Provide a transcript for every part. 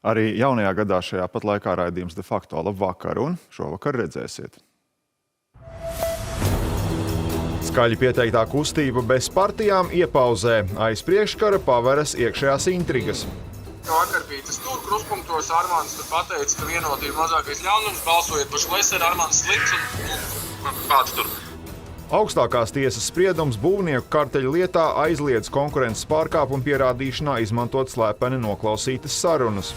Arī jaunajā gadā šajā pat laikā raidījums De facto labvakar, un šovakar redzēsiet. Skaļi pieteiktā kustība bez partijām iepauzē. Aiz priekškara paveras iekšējās intrigas. Vakar bija tas tur kruspunktos, Armāns tur pateica, ka vienotība mazākais ļaunums, balsojiet par Šleseru, Armāns slikts un kāds tur. Augstākās tiesas spriedums būvnieku karteļu lietā aizliedz konkurences pārkāpumu pierādīšanā izmantot slēpeni noklausītas sarunas.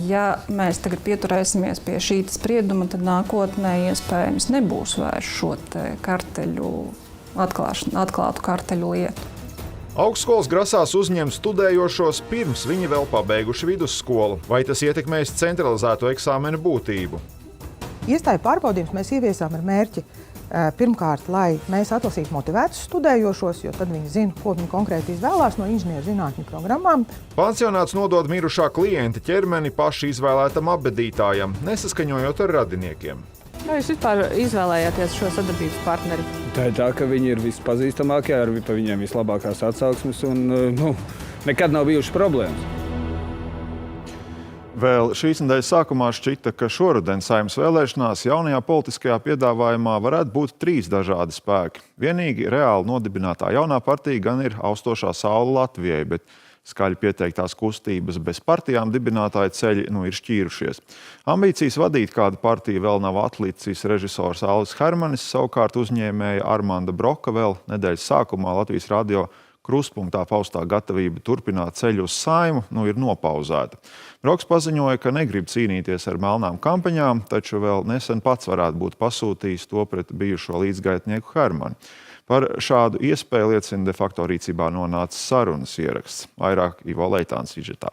Ja mēs tagad pieturēsimies pie šī sprieduma, tad nākotnē iespējams nebūs vairs šo karteļu atklātu karteļu lietu. Augstskolas grasās uzņemt studējošos pirms viņi vēl pabeiguši vidusskolu. Vai tas ietekmēs centralizēto eksāmenu būtību? Iestāju pārbaudījumus mēs ieviesām ar mērķi pirmkārt, lai mēs atlasītu motivētus studējošos, jo tad viņi zina, ko viņi konkrēti izvēlās no inženierzinātņu programmām. Pansionāts nodod mirušā klienta ķermeni paši izvēlētam apbedītājam, nesaskaņojot ar radiniekiem. Vai jūs vispār izvēlējāties šo sadarbības partneri? Tā ir tā, ka viņi ir vispazīstamākie, ar viņiem vislabākās atsauksmes un nekad nav bijušas problēmas. Vēl šīs nedēļas sākumā šķita, ka šoruden Saeimas vēlēšanās jaunajā politiskajā piedāvājumā varētu būt 3 dažādi spēki. Vienīgi reāli nodibinātā jaunā partija gan ir austošā saule Latvijai, bet skaļi pieteiktās kustības bez partijām dibinātāju ceļi ir šķīrušies. Ambīcijas vadīt kādu partiju vēl nav atlicis režisors Alvis Hermanis, savukārt uzņēmēja Armanda Broka vēl nedēļas sākumā Latvijas radio kruspunktā paustā gatavība turpināt ceļu uz Saeimu ir nopauzēta. Broks paziņoja, ka negrib cīnīties ar melnām kampaņām, taču vēl nesen pats varētu būt pasūtījis to pret bijušo līdzgaitnieku Hermani. Par šādu iespēju liecina De facto rīcībā nonācis sarunas ieraksts. Vairāk Ivo Leitāns sižetā.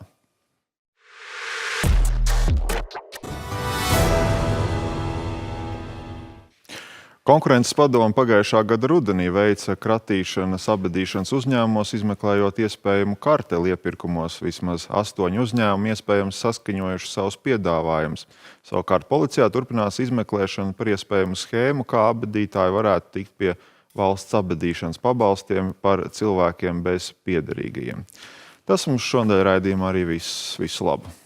Konkurences padome pagājušā gada rudenī veica kratīšanas apbedīšanas uzņēmumos, izmeklējot iespējamu karteli iepirkumos. Vismaz 8 uzņēmumi iespējams saskaņojuši savus piedāvājumus. Savukārt policijā turpinās izmeklēšana par iespējamu schēmu, kā apbedītāji varētu tikt pie valsts apbedīšanas pabalstiem par cilvēkiem bez piederīgajiem. Tas mums šodien raidījumā arī viss. Visu labu!